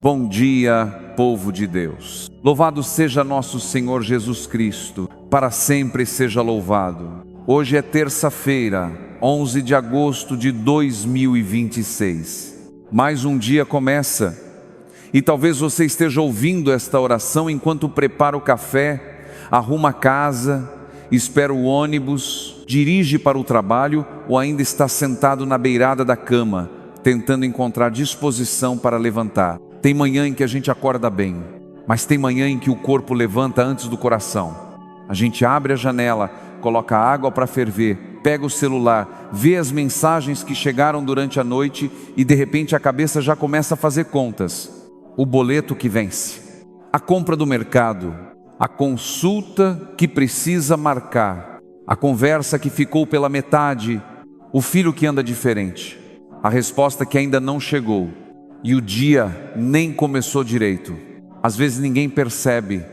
Bom dia, povo de Deus. Louvado seja nosso Senhor Jesus Cristo, para sempre seja louvado. Hoje é terça-feira, 11 de agosto de 2026. Mais um dia começa, e talvez você esteja ouvindo esta oração enquanto prepara o café, arruma a casa, espera o ônibus, dirige para o trabalho ou ainda está sentado na beirada da cama, tentando encontrar disposição para levantar. Tem manhã em que a gente acorda bem, mas tem manhã em que o corpo levanta antes do coração. A gente abre a janela, coloca água para ferver, pega o celular, vê as mensagens que chegaram durante a noite e de repente a cabeça já começa a fazer contas. O boleto que vence, a compra do mercado, a consulta que precisa marcar, a conversa que ficou pela metade, o filho que anda diferente, a resposta que ainda não chegou. E o dia nem começou direito. Às vezes ninguém percebe.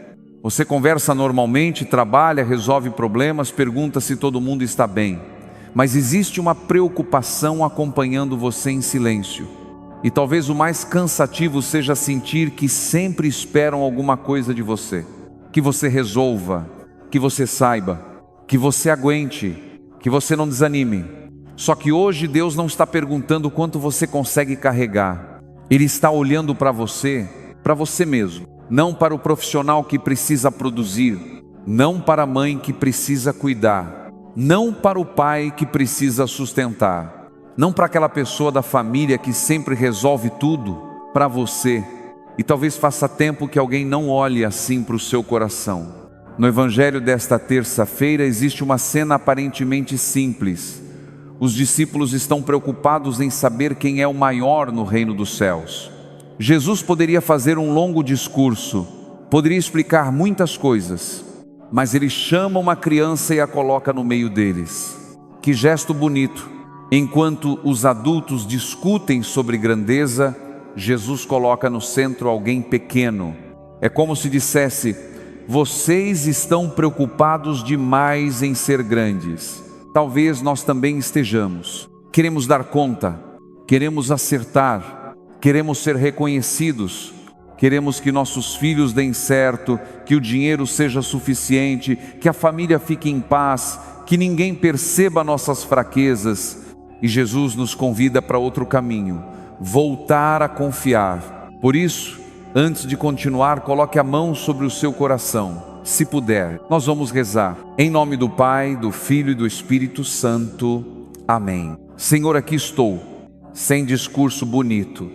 Você conversa normalmente, trabalha, resolve problemas, pergunta se todo mundo está bem. Mas existe uma preocupação acompanhando você em silêncio. E talvez o mais cansativo seja sentir que sempre esperam alguma coisa de você. Que você resolva, que você saiba, que você aguente, que você não desanime. Só que hoje Deus não está perguntando quanto você consegue carregar. Ele está olhando para você mesmo, não para o profissional que precisa produzir, não para a mãe que precisa cuidar, não para o pai que precisa sustentar, não para aquela pessoa da família que sempre resolve tudo, para você. E talvez faça tempo que alguém não olhe assim para o seu coração. No evangelho desta terça-feira existe uma cena aparentemente simples. Os discípulos estão preocupados em saber quem é o maior no reino dos céus. Jesus poderia fazer um longo discurso, poderia explicar muitas coisas, mas ele chama uma criança e a coloca no meio deles. Que gesto bonito! Enquanto os adultos discutem sobre grandeza, Jesus coloca no centro alguém pequeno. É como se dissesse: vocês estão preocupados demais em ser grandes. Talvez nós também estejamos. Queremos dar conta, queremos acertar, queremos ser reconhecidos, queremos que nossos filhos deem certo, que o dinheiro seja suficiente, que a família fique em paz, que ninguém perceba nossas fraquezas. E Jesus nos convida para outro caminho, voltar a confiar. Por isso, antes de continuar, coloque a mão sobre o seu coração. Se puder, nós vamos rezar. Em nome do Pai, do Filho e do Espírito Santo. Amém. Senhor, aqui estou, sem discurso bonito,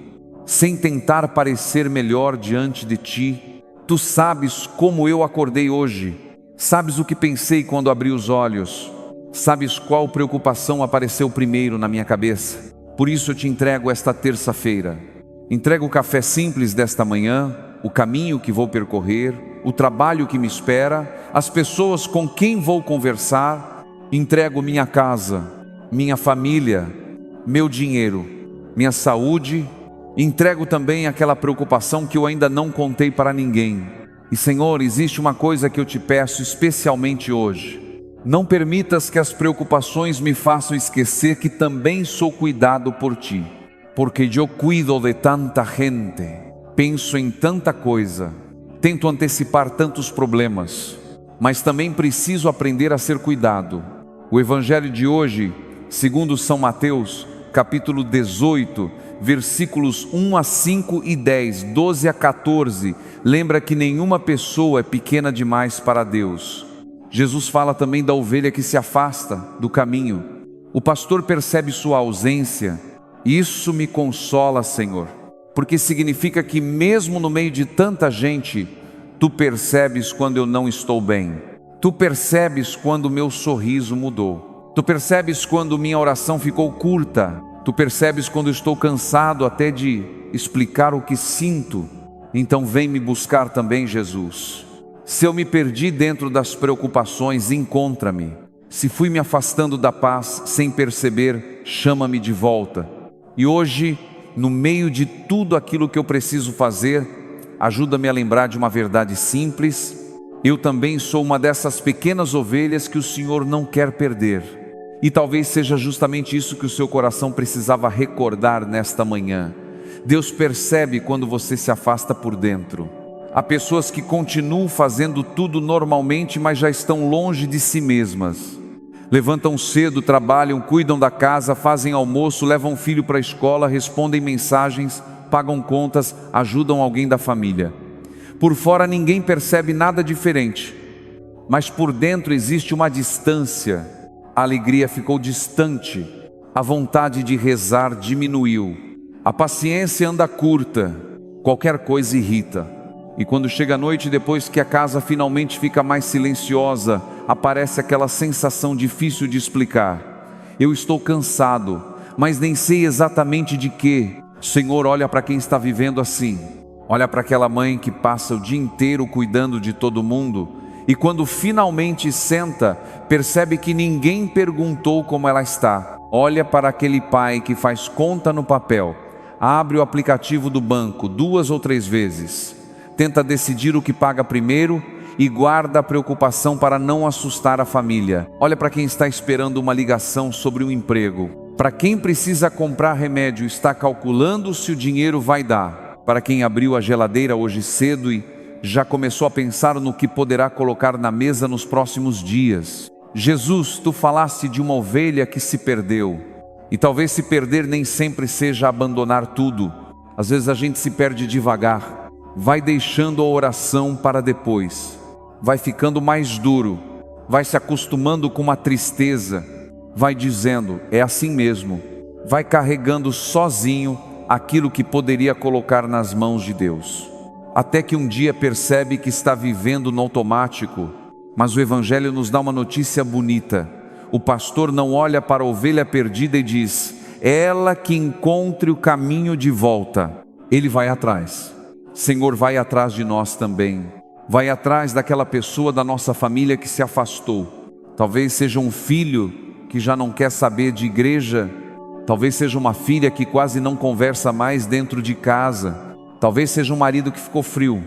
sem tentar parecer melhor diante de Ti. Tu sabes como eu acordei hoje, sabes o que pensei quando abri os olhos, sabes qual preocupação apareceu primeiro na minha cabeça. Por isso eu te entrego esta terça-feira. Entrego o café simples desta manhã, o caminho que vou percorrer, o trabalho que me espera, as pessoas com quem vou conversar. Entrego minha casa, minha família, meu dinheiro, minha saúde. Entrego também aquela preocupação que eu ainda não contei para ninguém. E Senhor, existe uma coisa que eu te peço especialmente hoje. Não permitas que as preocupações me façam esquecer que também sou cuidado por Ti. Porque eu cuido de tanta gente, penso em tanta coisa, tento antecipar tantos problemas, mas também preciso aprender a ser cuidado. O evangelho de hoje, segundo São Mateus, capítulo 18, versículos 1 a 5 e 10, 12 a 14, lembra que nenhuma pessoa é pequena demais para Deus. Jesus fala também da ovelha que se afasta do caminho. O pastor percebe sua ausência. Isso me consola, Senhor, porque significa que mesmo no meio de tanta gente, Tu percebes quando eu não estou bem. Tu percebes quando meu sorriso mudou. Tu percebes quando minha oração ficou curta. Tu percebes quando estou cansado até de explicar o que sinto. Então vem me buscar também, Jesus. Se eu me perdi dentro das preocupações, encontra-me. Se fui me afastando da paz sem perceber, chama-me de volta. E hoje, no meio de tudo aquilo que eu preciso fazer, ajuda-me a lembrar de uma verdade simples. Eu também sou uma dessas pequenas ovelhas que o Senhor não quer perder. E talvez seja justamente isso que o seu coração precisava recordar nesta manhã. Deus percebe quando você se afasta por dentro. Há pessoas que continuam fazendo tudo normalmente, mas já estão longe de si mesmas. Levantam cedo, trabalham, cuidam da casa, fazem almoço, levam o filho para a escola, respondem mensagens, pagam contas, ajudam alguém da família. Por fora ninguém percebe nada diferente, mas por dentro existe uma distância. A alegria ficou distante, a vontade de rezar diminuiu, a paciência anda curta, qualquer coisa irrita. E quando chega a noite, depois que a casa finalmente fica mais silenciosa, aparece aquela sensação difícil de explicar. Eu estou cansado, mas nem sei exatamente de quê. Senhor, olha para quem está vivendo assim. Olha para aquela mãe que passa o dia inteiro cuidando de todo mundo e quando finalmente senta, percebe que ninguém perguntou como ela está. Olha para aquele pai que faz conta no papel, abre o aplicativo do banco 2 ou 3 vezes, tenta decidir o que paga primeiro e guarda a preocupação para não assustar a família. Olha para quem está esperando uma ligação sobre um emprego. Para quem precisa comprar remédio, está calculando se o dinheiro vai dar. Para quem abriu a geladeira hoje cedo e já começou a pensar no que poderá colocar na mesa nos próximos dias. Jesus, tu falaste de uma ovelha que se perdeu. E talvez se perder nem sempre seja abandonar tudo. Às vezes a gente se perde devagar. Vai deixando a oração para depois. Vai ficando mais duro. Vai se acostumando com uma tristeza. Vai dizendo, é assim mesmo. Vai carregando sozinho aquilo que poderia colocar nas mãos de Deus. Até que um dia percebe que está vivendo no automático. Mas o Evangelho nos dá uma notícia bonita. O pastor não olha para a ovelha perdida e diz, ela que encontre o caminho de volta. Ele vai atrás. Senhor, vai atrás de nós também. Vai atrás daquela pessoa da nossa família que se afastou. Talvez seja um filho que já não quer saber de igreja. Talvez seja uma filha que quase não conversa mais dentro de casa. Talvez seja um marido que ficou frio,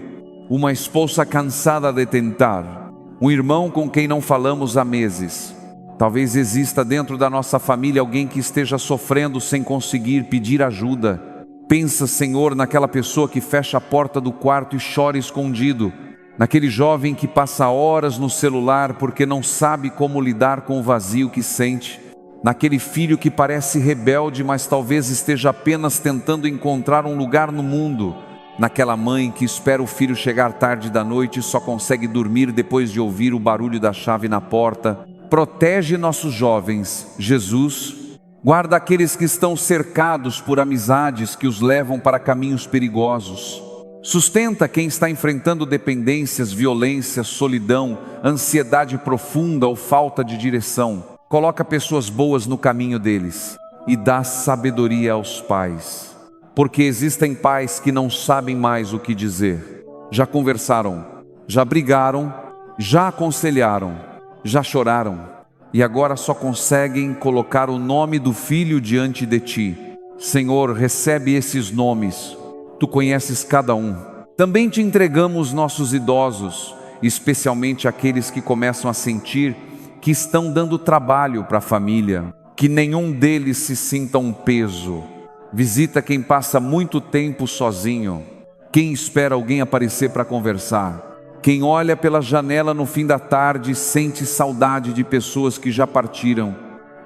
uma esposa cansada de tentar, um irmão com quem não falamos há meses. Talvez exista dentro da nossa família alguém que esteja sofrendo sem conseguir pedir ajuda. Pensa, Senhor, naquela pessoa que fecha a porta do quarto e chora escondido, naquele jovem que passa horas no celular porque não sabe como lidar com o vazio que sente, naquele filho que parece rebelde, mas talvez esteja apenas tentando encontrar um lugar no mundo, naquela mãe que espera o filho chegar tarde da noite e só consegue dormir depois de ouvir o barulho da chave na porta. Protege nossos jovens, Jesus. Guarda aqueles que estão cercados por amizades que os levam para caminhos perigosos. Sustenta quem está enfrentando dependências, violência, solidão, ansiedade profunda ou falta de direção. Coloca pessoas boas no caminho deles e dá sabedoria aos pais. Porque existem pais que não sabem mais o que dizer. Já conversaram, já brigaram, já aconselharam, já choraram. E agora só conseguem colocar o nome do filho diante de ti. Senhor, recebe esses nomes. Tu conheces cada um. Também te entregamos nossos idosos, especialmente aqueles que começam a sentir que estão dando trabalho para a família, que nenhum deles se sinta um peso. Visita quem passa muito tempo sozinho, quem espera alguém aparecer para conversar, quem olha pela janela no fim da tarde e sente saudade de pessoas que já partiram.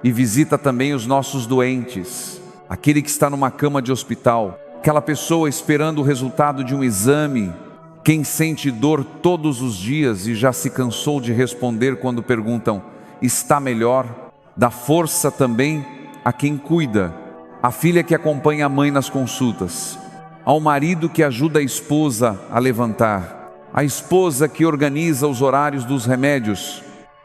E visita também os nossos doentes, aquele que está numa cama de hospital, aquela pessoa esperando o resultado de um exame, quem sente dor todos os dias e já se cansou de responder quando perguntam, está melhor? Dá força também a quem cuida, a filha que acompanha a mãe nas consultas, ao marido que ajuda a esposa a levantar, a esposa que organiza os horários dos remédios,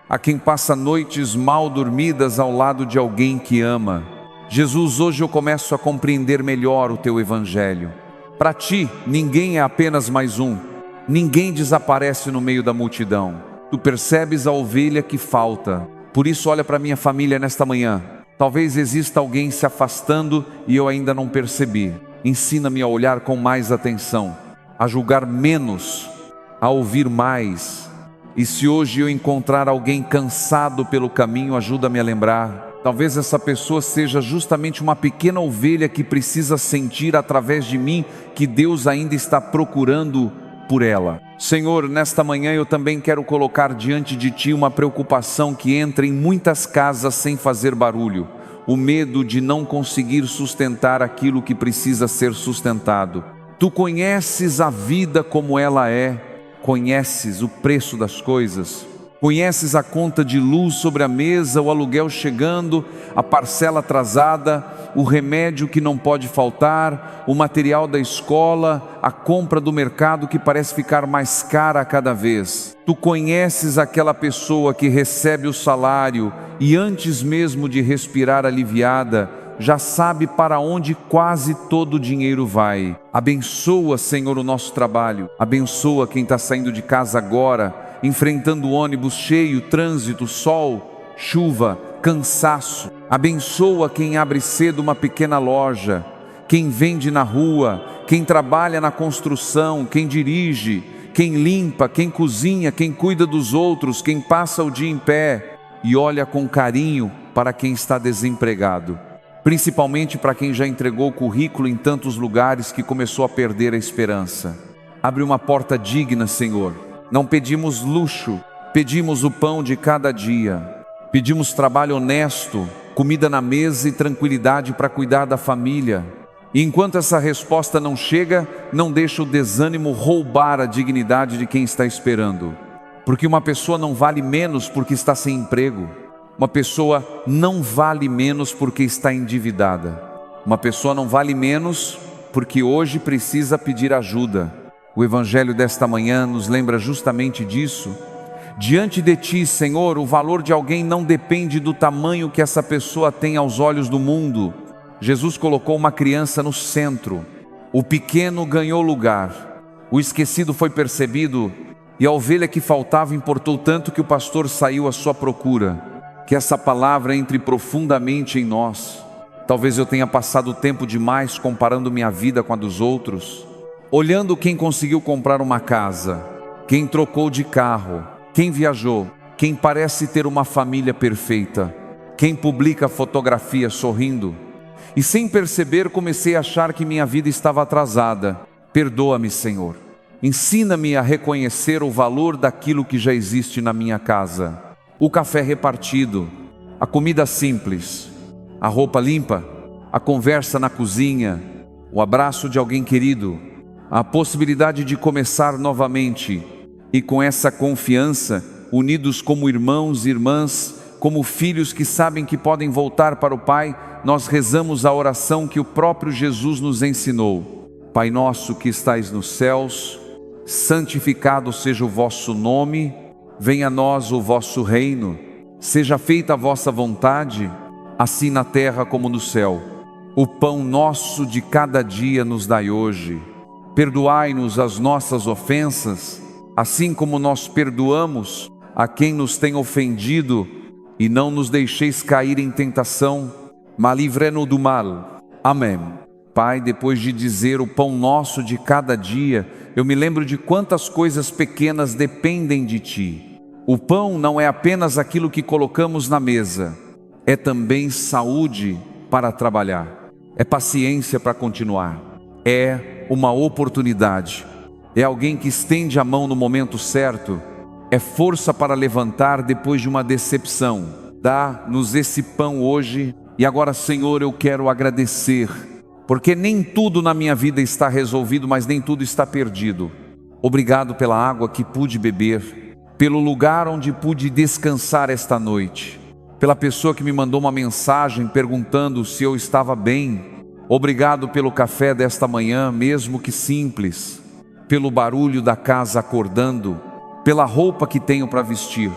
a quem passa noites mal dormidas ao lado de alguém que ama. Jesus, hoje eu começo a compreender melhor o teu Evangelho. Para ti, ninguém é apenas mais um. Ninguém desaparece no meio da multidão. Tu percebes a ovelha que falta. Por isso olha para minha família nesta manhã. Talvez exista alguém se afastando e eu ainda não percebi. Ensina-me a olhar com mais atenção, a julgar menos, a ouvir mais. E se hoje eu encontrar alguém cansado pelo caminho, ajuda-me a lembrar. Talvez essa pessoa seja justamente uma pequena ovelha que precisa sentir através de mim que Deus ainda está procurando por ela. Senhor, nesta manhã eu também quero colocar diante de Ti uma preocupação que entra em muitas casas sem fazer barulho. O medo de não conseguir sustentar aquilo que precisa ser sustentado. Tu conheces a vida como ela é, conheces o preço das coisas, conheces a conta de luz sobre a mesa, o aluguel chegando, a parcela atrasada, o remédio que não pode faltar, o material da escola, a compra do mercado que parece ficar mais cara a cada vez. Tu conheces aquela pessoa que recebe o salário e antes mesmo de respirar aliviada, já sabe para onde quase todo o dinheiro vai. Abençoa, Senhor, o nosso trabalho. Abençoa quem está saindo de casa agora, enfrentando o ônibus cheio, trânsito, sol, chuva, cansaço. Abençoa quem abre cedo uma pequena loja, quem vende na rua, quem trabalha na construção, quem dirige, quem limpa, quem cozinha, quem cuida dos outros, quem passa o dia em pé e olha com carinho para quem está desempregado. Principalmente para quem já entregou o currículo em tantos lugares que começou a perder a esperança. Abre uma porta digna, Senhor. Não pedimos luxo, pedimos o pão de cada dia. Pedimos trabalho honesto, comida na mesa e tranquilidade para cuidar da família. E enquanto essa resposta não chega, não deixa o desânimo roubar a dignidade de quem está esperando. Porque uma pessoa não vale menos porque está sem emprego. Uma pessoa não vale menos porque está endividada. Uma pessoa não vale menos porque hoje precisa pedir ajuda. O Evangelho desta manhã nos lembra justamente disso. Diante de Ti, Senhor, o valor de alguém não depende do tamanho que essa pessoa tem aos olhos do mundo. Jesus colocou uma criança no centro. O pequeno ganhou lugar. O esquecido foi percebido e a ovelha que faltava importou tanto que o pastor saiu à sua procura. Que essa palavra entre profundamente em nós. Talvez eu tenha passado tempo demais comparando minha vida com a dos outros, olhando quem conseguiu comprar uma casa, quem trocou de carro, quem viajou, quem parece ter uma família perfeita, quem publica fotografia sorrindo. E sem perceber comecei a achar que minha vida estava atrasada. Perdoa-me, Senhor. Ensina-me a reconhecer o valor daquilo que já existe na minha casa. O café repartido, a comida simples, a roupa limpa, a conversa na cozinha, o abraço de alguém querido, a possibilidade de começar novamente e com essa confiança, unidos como irmãos e irmãs, como filhos que sabem que podem voltar para o Pai, nós rezamos a oração que o próprio Jesus nos ensinou. Pai nosso que estais nos céus, santificado seja o vosso nome. Venha a nós o vosso reino, seja feita a vossa vontade, assim na terra como no céu. O pão nosso de cada dia nos dai hoje. Perdoai-nos as nossas ofensas, assim como nós perdoamos a quem nos tem ofendido, e não nos deixeis cair em tentação, mas livrai-nos do mal. Amém. Pai, depois de dizer o pão nosso de cada dia, eu me lembro de quantas coisas pequenas dependem de Ti. O pão não é apenas aquilo que colocamos na mesa, é também saúde para trabalhar, é paciência para continuar, é uma oportunidade, é alguém que estende a mão no momento certo, é força para levantar depois de uma decepção. Dá-nos esse pão hoje e agora, Senhor, eu quero agradecer. Porque nem tudo na minha vida está resolvido, mas nem tudo está perdido. Obrigado pela água que pude beber, pelo lugar onde pude descansar esta noite, pela pessoa que me mandou uma mensagem perguntando se eu estava bem. Obrigado pelo café desta manhã, mesmo que simples, pelo barulho da casa acordando, pela roupa que tenho para vestir,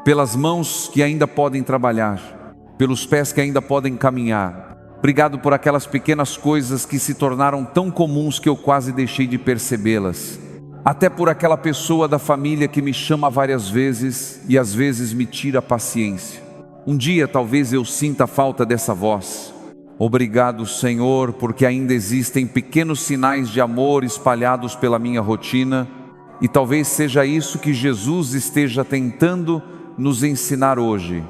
pelas mãos que ainda podem trabalhar, pelos pés que ainda podem caminhar. Obrigado por aquelas pequenas coisas que se tornaram tão comuns que eu quase deixei de percebê-las. Até por aquela pessoa da família que me chama várias vezes e às vezes me tira a paciência. Um dia talvez eu sinta a falta dessa voz. Obrigado, Senhor, porque ainda existem pequenos sinais de amor espalhados pela minha rotina. E talvez seja isso que Jesus esteja tentando nos ensinar hoje.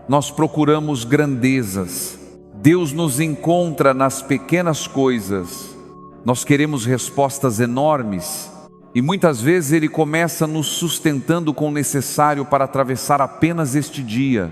nós procuramos grandezas. Deus nos encontra nas pequenas coisas. Nós queremos respostas enormes e muitas vezes Ele começa nos sustentando com o necessário para atravessar apenas este dia.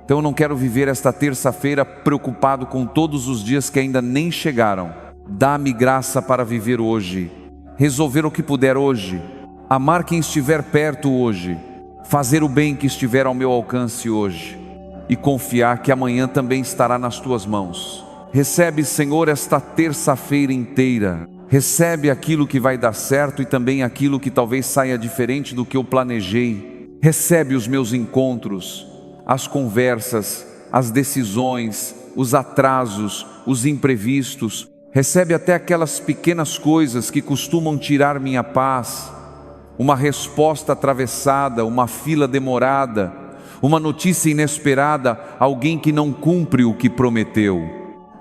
Então eu não quero viver esta terça-feira preocupado com todos os dias que ainda nem chegaram. Dá-me graça para viver hoje, resolver o que puder hoje, amar quem estiver perto hoje, fazer o bem que estiver ao meu alcance hoje e confiar que amanhã também estará nas tuas mãos. Recebe, Senhor, esta terça-feira inteira. Recebe aquilo que vai dar certo e também aquilo que talvez saia diferente do que eu planejei. Recebe os meus encontros, as conversas, as decisões, os atrasos, os imprevistos. Recebe até aquelas pequenas coisas que costumam tirar minha paz. Uma resposta atravessada, uma fila demorada, uma notícia inesperada, alguém que não cumpre o que prometeu.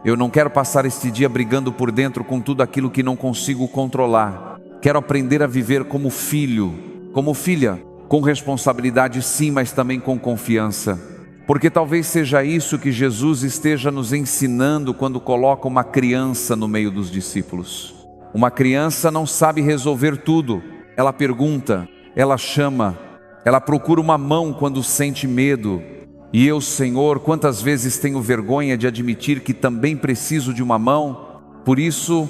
Eu não quero passar este dia brigando por dentro com tudo aquilo que não consigo controlar. Quero aprender a viver como filho, como filha, com responsabilidade sim, mas também com confiança. Porque talvez seja isso que Jesus esteja nos ensinando quando coloca uma criança no meio dos discípulos. Uma criança não sabe resolver tudo. Ela pergunta, ela chama, ela procura uma mão quando sente medo. E eu, Senhor, quantas vezes tenho vergonha de admitir que também preciso de uma mão? Por isso,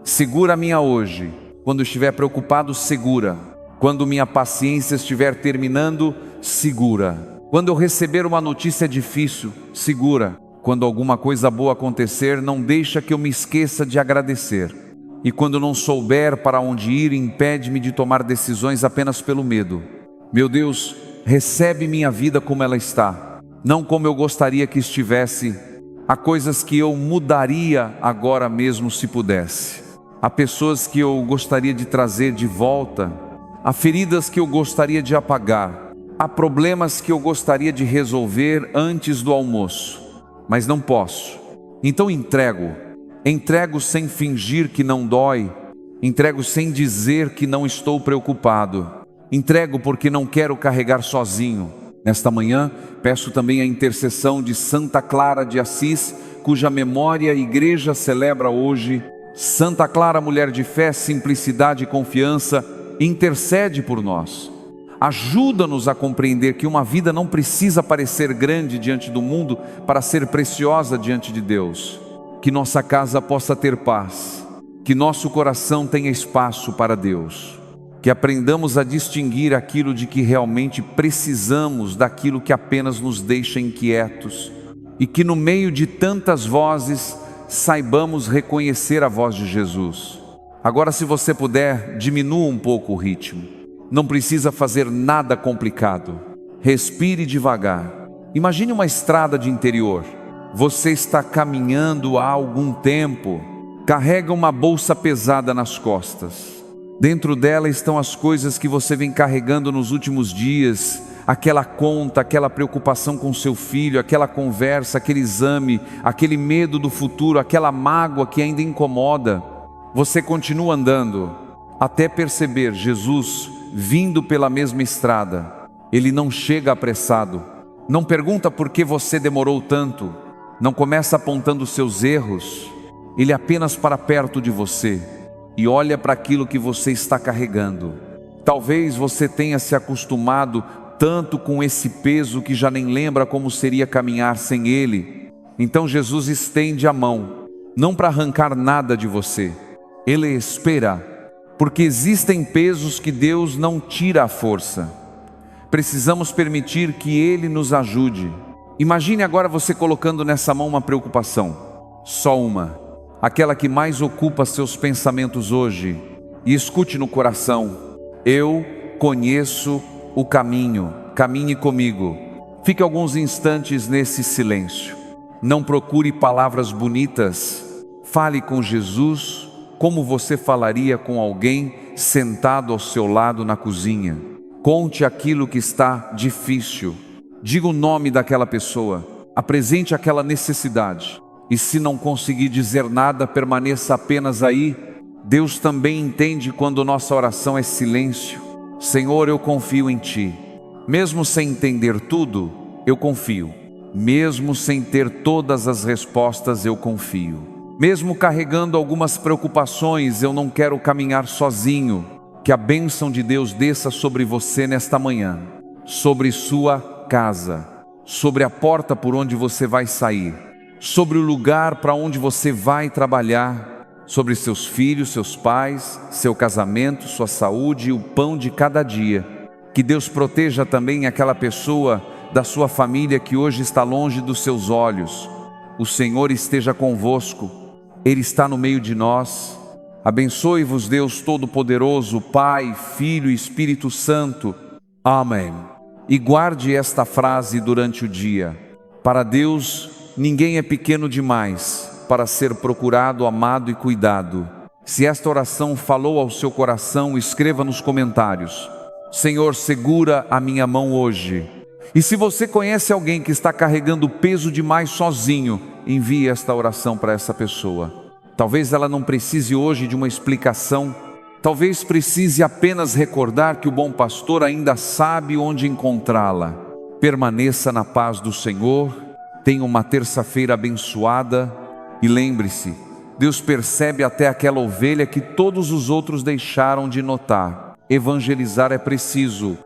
segura a minha hoje. Quando estiver preocupado, segura. Quando minha paciência estiver terminando, segura. Quando eu receber uma notícia difícil, segura. Quando alguma coisa boa acontecer, não deixa que eu me esqueça de agradecer. E quando não souber para onde ir, impede-me de tomar decisões apenas pelo medo. Meu Deus, recebe minha vida como ela está, não como eu gostaria que estivesse. Há coisas que eu mudaria agora mesmo se pudesse. Há pessoas que eu gostaria de trazer de volta. Há feridas que eu gostaria de apagar. Há problemas que eu gostaria de resolver antes do almoço, mas não posso. Então entrego sem fingir que não dói. Entrego sem dizer que não estou preocupado. Entrego porque não quero carregar sozinho. Nesta manhã, peço também a intercessão de Santa Clara de Assis, cuja memória a igreja celebra hoje. Santa Clara, mulher de fé, simplicidade e confiança, intercede por nós. Ajuda-nos a compreender que uma vida não precisa parecer grande diante do mundo para ser preciosa diante de Deus. Que nossa casa possa ter paz, que nosso coração tenha espaço para Deus. Que aprendamos a distinguir aquilo de que realmente precisamos daquilo que apenas nos deixa inquietos. E que no meio de tantas vozes, saibamos reconhecer a voz de Jesus. Agora, se você puder, diminua um pouco o ritmo. Não precisa fazer nada complicado. Respire devagar. Imagine uma estrada de interior. Você está caminhando há algum tempo. Carrega uma bolsa pesada nas costas. Dentro dela estão as coisas que você vem carregando nos últimos dias, aquela conta, aquela preocupação com seu filho, aquela conversa, aquele exame, aquele medo do futuro, aquela mágoa que ainda incomoda. Você continua andando até perceber Jesus vindo pela mesma estrada. Ele não chega apressado, não pergunta por que você demorou tanto, não começa apontando seus erros. Ele apenas para perto de você e olha para aquilo que você está carregando. Talvez você tenha se acostumado tanto com esse peso que já nem lembra como seria caminhar sem ele. Então Jesus estende a mão, não para arrancar nada de você. Ele espera, porque existem pesos que Deus não tira à força. Precisamos permitir que Ele nos ajude. Imagine agora você colocando nessa mão uma preocupação, só uma. Aquela que mais ocupa seus pensamentos hoje, e escute no coração: eu conheço o caminho, caminhe comigo. Fique alguns instantes nesse silêncio. Não procure palavras bonitas. Fale com Jesus como você falaria com alguém sentado ao seu lado na cozinha. Conte aquilo que está difícil. Diga o nome daquela pessoa. Apresente aquela necessidade. E se não conseguir dizer nada, permaneça apenas aí. Deus também entende quando nossa oração é silêncio. Senhor, eu confio em Ti. Mesmo sem entender tudo, eu confio. Mesmo sem ter todas as respostas, eu confio. Mesmo carregando algumas preocupações, eu não quero caminhar sozinho. Que a bênção de Deus desça sobre você nesta manhã, sobre sua casa, sobre a porta por onde você vai sair, sobre o lugar para onde você vai trabalhar, sobre seus filhos, seus pais, seu casamento, sua saúde e o pão de cada dia. Que Deus proteja também aquela pessoa da sua família que hoje está longe dos seus olhos. O Senhor esteja convosco, Ele está no meio de nós. Abençoe-vos Deus Todo-Poderoso, Pai, Filho e Espírito Santo. Amém. E guarde esta frase durante o dia: para Deus, ninguém é pequeno demais para ser procurado, amado e cuidado. Se esta oração falou ao seu coração, escreva nos comentários: Senhor, segura a minha mão hoje. E se você conhece alguém que está carregando peso demais sozinho, envie esta oração para essa pessoa. Talvez ela não precise hoje de uma explicação, talvez precise apenas recordar que o bom pastor ainda sabe onde encontrá-la. Permaneça na paz do Senhor, tenha uma terça-feira abençoada e lembre-se, Deus percebe até aquela ovelha que todos os outros deixaram de notar. Evangelizar é preciso,